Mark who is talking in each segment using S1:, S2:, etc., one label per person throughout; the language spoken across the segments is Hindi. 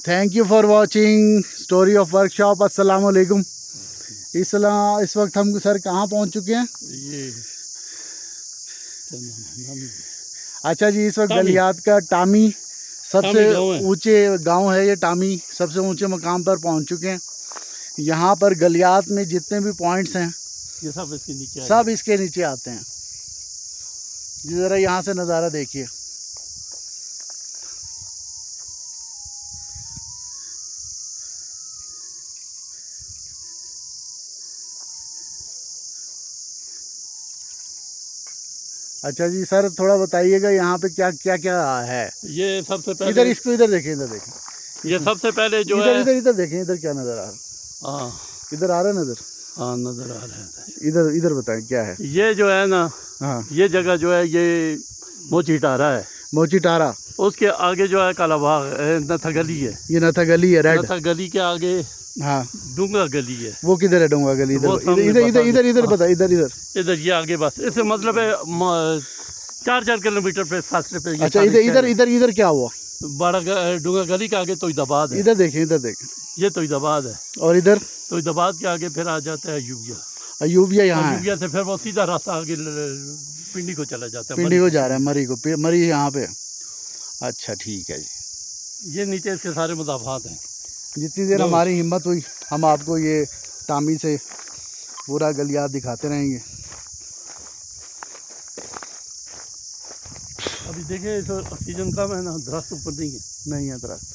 S1: Thank you for watching story of workshop. अस्सलाम वालेकुम। इस वक्त हम सर कहाँ पहुँच चुके हैं?
S2: ये
S1: अच्छा जी, इस वक्त गलियात का टामी सबसे ऊंचे गांव है। ये टामी सबसे ऊंचे मकाम पर पहुंच चुके हैं। यहाँ पर गलियात में जितने भी पॉइंट्स हैं
S2: ये सब
S1: इसके नीचे आते हैं। ज़रा यहाँ से नज़ारा देखिए। अच्छा जी सर, थोड़ा बताइएगा यहाँ पे क्या क्या क्या है?
S2: ये सबसे पहले
S1: इधर इसको इधर देखें, इधर देखें।
S2: ये सबसे पहले जो
S1: इधर
S2: है
S1: इधर इधर देखें, इधर क्या नज़र आ रहा है?
S2: हाँ,
S1: इधर आ रहा है नज़र?
S2: हाँ नज़र आ रहा है।
S1: इधर इधर बताएं क्या है?
S2: ये जो है ना,
S1: हाँ,
S2: ये जगह जो है ये मोची टारा है।
S1: मोची टारा।
S2: उसके आगे जो है कालाबाग नथा गली है।
S1: ये नथा गली है, रेड।
S2: नथा गली के आगे
S1: हाँ,
S2: डूंगा गली है।
S1: वो किधर है डूंगा गली? इधर इधर इधर इधर इधर बता, इधर इधर
S2: इधर ये आगे बस इससे मतलब है 4 किलोमीटर पे फासले पे।
S1: अच्छा, इधर इधर इधर इधर क्या हुआ?
S2: बड़ा डूंगा गली के आगे तोइदाबाद है।
S1: इधर देखें, इधर देखें।
S2: ये तोइदाबाद है।
S1: और इधर
S2: तोइदाबाद के आगे फिर आ जाता है अयूबिया।
S1: अयूबिया यहाँ है।
S2: अयूबिया से फिर वो सीधा रास्ता आगे पिंडी को चला जाता है।
S1: पिंडी को जा रहा है, मरी को। मरी यहाँ पे। अच्छा ठीक है जी।
S2: ये नीचे इसके सारे मुदाफात हैं।
S1: जितनी देर हमारी हिम्मत हुई हम आपको ये टामी से पूरा गलियात दिखाते रहेंगे।
S2: अभी देखिए तो ऑक्सीजन कम है ना, दरख्त ऊपर नहीं है
S1: दरख्त।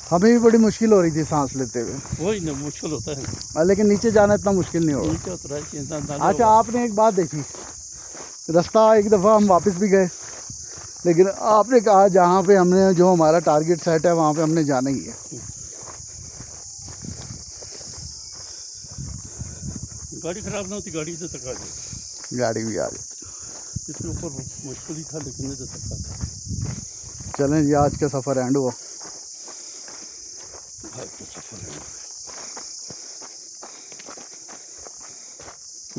S1: हमें भी बड़ी मुश्किल हो रही थी सांस लेते हुए।
S2: वही ना, मुश्किल होता है,
S1: लेकिन नीचे जाना इतना मुश्किल नहीं होगा। अच्छा, आपने एक बात देखी, रास्ता एक दफ़ा हम वापस भी गए, लेकिन आपने कहा जहाँ पे हमने जो हमारा टारगेट सेट है वहाँ पे हमने जाना ही है।
S2: गाड़ी खराब ना होती, गाड़ी से तक आ जाती।
S1: गाड़ी भी आ जाती।
S2: इसके ऊपर मुश्किल ही था, लेकिन नहीं तक था।
S1: चलें जी, आज का सफ़र एंड हुआ।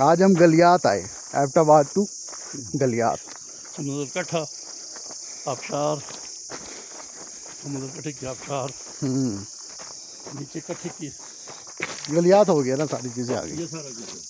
S1: आज हम गलियात आए, एबटाबाद टू गलियात।
S2: समुद्र कट्ठा आबशार, समुद्र कट्ठे की आबशार, नीचे कट्ठे की
S1: गलियात हो गया ना, सारी चीज़ें आ गई।
S2: ये सारा कुछ है।